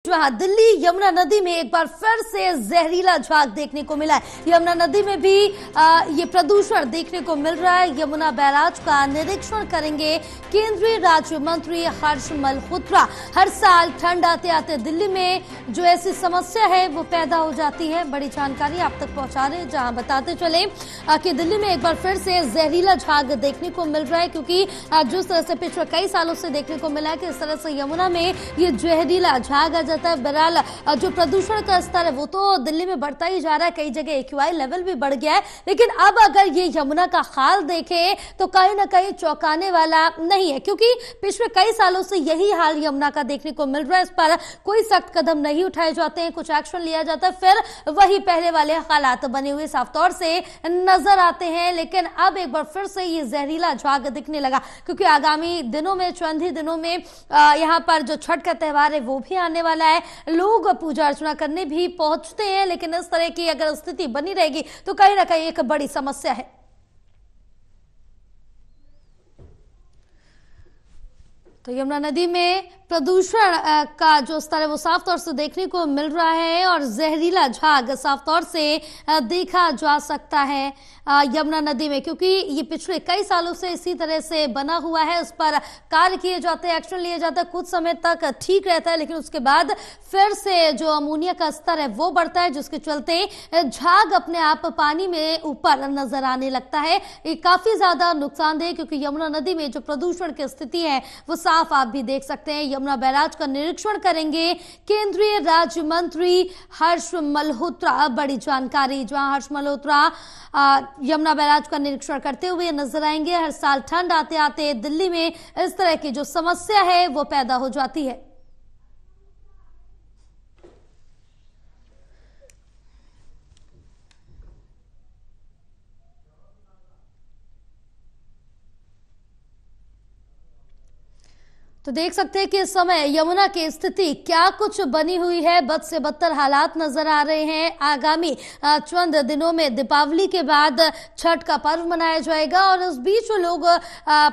जहां दिल्ली यमुना नदी में एक बार फिर से जहरीला झाग देखने को मिला है। यमुना नदी में भी ये प्रदूषण देखने को मिल रहा है। यमुना बैराज का निरीक्षण करेंगे केंद्रीय राज्य मंत्री हर्ष मल्होत्रा। हर साल ठंड आते आते दिल्ली में जो ऐसी समस्या है वो पैदा हो जाती है। बड़ी जानकारी आप तक पहुंचा रहे हैं, जहां बताते चले कि दिल्ली में एक बार फिर से जहरीला झाग देखने को मिल रहा है, क्योंकि जिस तरह से पिछले कई सालों से देखने को मिला है कि इस तरह से यमुना में ये जहरीला झाग आ जाता है। बहरहाल जो प्रदूषण का स्तर है वो तो दिल्ली में बढ़ता ही जा रहा है, कई जगह एक्यूआई लेवल भी बढ़ गया है, लेकिन अब अगर ये यमुना का हाल देखें तो कहीं ना कहीं चौंकाने वाला नहीं है, क्योंकि पिछले कई सालों से यही हाल यमुना का देखने को मिल रहा है। इस पर कोई सख्त कदम नहीं उठाए जाते हैं, कुछ एक्शन लिया जाता है, फिर वही पहले वाले हालात बने हुए साफ तौर से नजर आते हैं। लेकिन अब एक बार फिर से ये जहरीला झाग दिखने लगा, क्योंकि आगामी दिनों में, चंद ही दिनों में यहाँ पर जो छठ का त्योहार है वो भी आने वाला है। लोग पूजा अर्चना करने भी पहुंचते हैं, लेकिन इस तरह की अगर स्थिति बनी रहेगी तो कहीं ना कहीं एक बड़ी समस्या है। तो यमुना नदी में प्रदूषण का जो स्तर है वो साफ तौर से देखने को मिल रहा है और जहरीला झाग साफ तौर से देखा जा सकता है यमुना नदी में, क्योंकि ये पिछले कई सालों से इसी तरह से बना हुआ है। उस पर कार्य किए जाते हैं, एक्शन लिए जाता है, कुछ समय तक ठीक रहता है, लेकिन उसके बाद फिर से जो अमोनिया का स्तर है वो बढ़ता है, जिसके चलते झाग अपने आप पानी में ऊपर नजर आने लगता है। ये काफी ज्यादा नुकसानदेह, क्योंकि यमुना नदी में जो प्रदूषण की स्थिति है वो साफ आप भी देख सकते हैं। यमुना बैराज का निरीक्षण करेंगे केंद्रीय राज्य मंत्री हर्ष मल्होत्रा। बड़ी जानकारी, जहां हर्ष मल्होत्रा यमुना बैराज का निरीक्षण करते हुए नजर आएंगे। हर साल ठंड आते आते दिल्ली में इस तरह की जो समस्या है वो पैदा हो जाती है। तो देख सकते हैं कि इस समय यमुना की स्थिति क्या कुछ बनी हुई है। बद से बदतर हालात नजर आ रहे हैं। आगामी चंद दिनों में दीपावली के बाद छठ का पर्व मनाया जाएगा और इस बीच लोग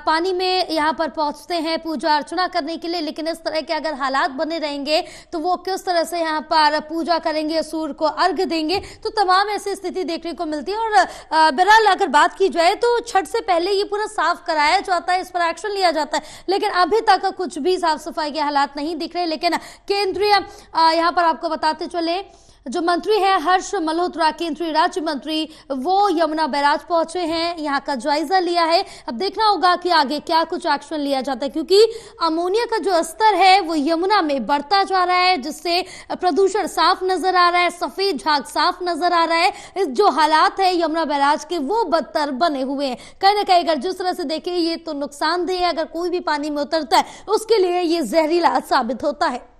पानी में यहाँ पर पहुंचते हैं पूजा अर्चना करने के लिए, लेकिन इस तरह के अगर हालात बने रहेंगे तो वो किस तरह से यहाँ पर पूजा करेंगे, सूर्य को अर्घ देंगे, तो तमाम ऐसी स्थिति देखने को मिलती है। और बहरहाल अगर बात की जाए तो छठ से पहले ये पूरा साफ कराया जाता है, इस पर एक्शन लिया जाता है, लेकिन अभी तक कुछ भी साफ सफाई के हालात नहीं दिख रहे। लेकिन केंद्रीय यहां पर आपको बताते चले जो मंत्री है हर्ष मल्होत्रा, केंद्रीय राज्य मंत्री, वो यमुना बैराज पहुंचे हैं, यहां का जायजा लिया है। अब देखना होगा कि आगे क्या कुछ एक्शन लिया जाता है, क्योंकि अमोनिया का जो स्तर है वो यमुना में बढ़ता जा रहा है, जिससे प्रदूषण साफ नजर आ रहा है, सफेद झाग साफ नजर आ रहा है। इस जो हालात है यमुना बैराज के वो बदतर बने हुए हैं। कहीं ना कहीं अगर जिस तरह से देखें ये तो नुकसानदेह है, अगर कोई भी पानी में उतरता है उसके लिए ये जहरीला साबित होता है।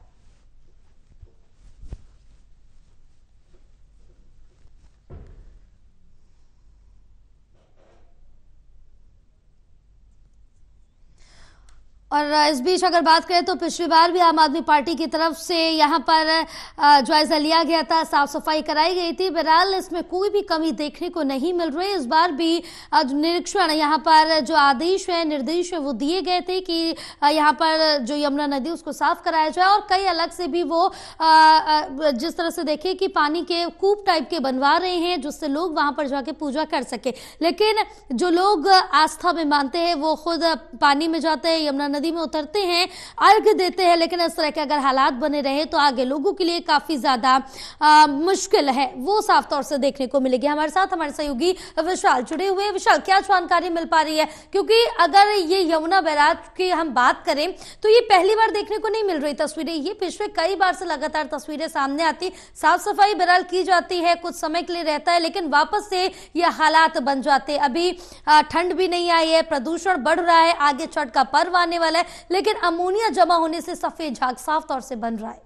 और इस बीच अगर बात करें तो पिछली बार भी आम आदमी पार्टी की तरफ से यहाँ पर जायजा लिया गया था, साफ सफाई कराई गई थी। बहरहाल इसमें कोई भी कमी देखने को नहीं मिल रही। इस बार भी निरीक्षण यहाँ पर जो आदेश है, निर्देश है वो दिए गए थे कि यहाँ पर जो यमुना नदी उसको साफ कराया जाए, और कई अलग से भी वो जिस तरह से देखे कि पानी के कूप टाइप के बनवा रहे हैं जिससे लोग वहां पर जाके पूजा कर सके। लेकिन जो लोग आस्था में मानते हैं वो खुद पानी में जाते हैं, यमुना नदी में उतरते हैं, अर्घ देते हैं, लेकिन इस तरह के अगर हालात बने रहे तो आगे लोगों के लिए काफी ज्यादा मुश्किल है, वो साफ तौर से देखने को मिलेगी। हमारे साथ हमारे सहयोगी विशाल जुड़े हुए हैं। विशाल, क्या जानकारी मिल पा रही है, क्योंकि अगर ये यमुना बैराज की हम बात करें तो ये पहली बार देखने को नहीं मिल रही तस्वीरें, ये पिछले कई बार से लगातार तस्वीरें सामने आती, साफ सफाई बहरहाल की जाती है, कुछ समय के लिए रहता है, लेकिन वापस से ये हालात बन जाते। अभी ठंड भी नहीं आई है, प्रदूषण बढ़ रहा है, आगे छठ का पर्व आने वाला है, लेकिन अमोनिया जमा होने से सफेद झाग साफ तौर से बन रहा है।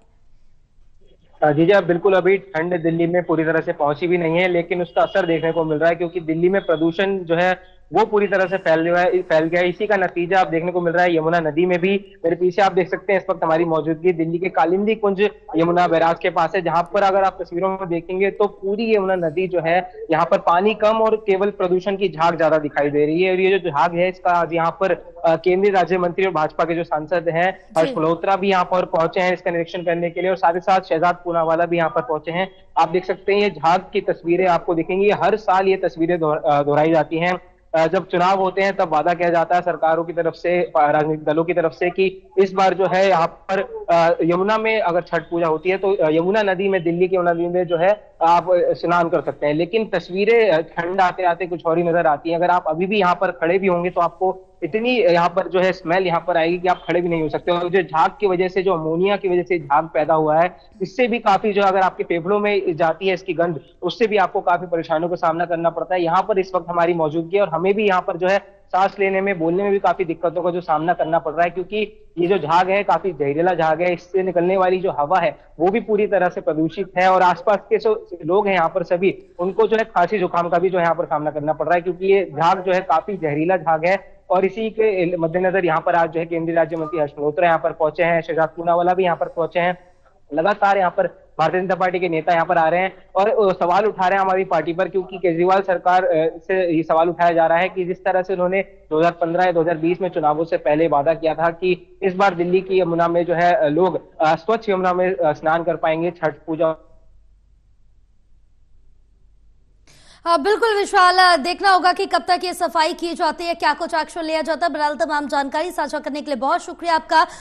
जी बिल्कुल, अभी ठंड दिल्ली में पूरी तरह से पहुंची भी नहीं है, लेकिन उसका असर देखने को मिल रहा है, क्योंकि दिल्ली में प्रदूषण जो है वो पूरी तरह से फैल गया है। इसी का नतीजा आप देखने को मिल रहा है यमुना नदी में भी। मेरे पीछे आप देख सकते हैं इस वक्त हमारी मौजूदगी दिल्ली के कालिंदी कुंज यमुना बैराज के पास है, जहां पर अगर आप तस्वीरों में देखेंगे तो पूरी यमुना नदी जो है, यहाँ पर पानी कम और केवल प्रदूषण की झाग ज्यादा दिखाई दे रही है। और ये जो झाग है इसका आज यहाँ पर केंद्रीय राज्य मंत्री और भाजपा के जो सांसद हैं हर्ष जी। मल्होत्रा भी यहाँ पर पहुंचे हैं इसका निरीक्षण करने के लिए, और साथ ही साथ शहजाद पूनावाला भी यहाँ पर पहुंचे हैं। आप देख सकते हैं ये झाग की तस्वीरें आपको दिखेंगी, हर साल ये तस्वीरें दोहराई जाती हैं। जब चुनाव होते हैं तब वादा किया जाता है सरकारों की तरफ से, राजनीतिक दलों की तरफ से, कि इस बार जो है यहाँ पर यमुना में अगर छठ पूजा होती है तो यमुना नदी में, दिल्ली की यमुना नदी में जो है आप स्नान कर सकते हैं। लेकिन तस्वीरें ठंड आते आते कुछ और ही नजर आती हैं। अगर आप अभी भी यहाँ पर खड़े भी होंगे तो आपको इतनी यहाँ पर जो है स्मेल यहाँ पर आएगी कि आप खड़े भी नहीं हो सकते। और जो झाग की वजह से, जो अमोनिया की वजह से झाग पैदा हुआ है, इससे भी काफी जो अगर आपके फेफड़ों में जाती है इसकी गंध, उससे भी आपको काफी परेशानियों का सामना करना पड़ता है। यहाँ पर इस वक्त हमारी मौजूदगी है और हमें भी यहाँ पर जो है सांस लेने में, बोलने में भी काफी दिक्कतों का जो सामना करना पड़ रहा है, क्योंकि ये जो झाग है काफी जहरीला झाग है। इससे निकलने वाली जो हवा है वो भी पूरी तरह से प्रदूषित है, और आसपास के जो लोग हैं यहाँ पर सभी, उनको जो है खांसी जुकाम का भी जो यहाँ पर सामना करना पड़ रहा है, क्योंकि ये झाग जो है काफी जहरीला झाग है। और इसी के मद्देनजर यहाँ पर आज जो है केंद्रीय राज्य मंत्री हर्ष मल्होत्रा यहाँ पर पहुंचे हैं, शहजाद पूनावाला भी यहाँ पर पहुंचे हैं। लगातार यहाँ पर भारतीय जनता पार्टी के नेता यहाँ पर आ रहे हैं और सवाल उठा रहे हैं हमारी पार्टी पर, क्योंकि केजरीवाल सरकार से ये सवाल उठाया जा रहा है कि जिस तरह से उन्होंने 2015 या 2020 में चुनावों से पहले वादा किया था कि इस बार दिल्ली की यमुना में जो है लोग स्वच्छ यमुना में स्नान कर पाएंगे, छठ पूजा। बिल्कुल विशाल, देखना होगा कि कब तक ये सफाई की जाती है, क्या कुछ एक्शन लिया जाता है। बहरहाल तमाम जानकारी साझा करने के लिए बहुत शुक्रिया आपका।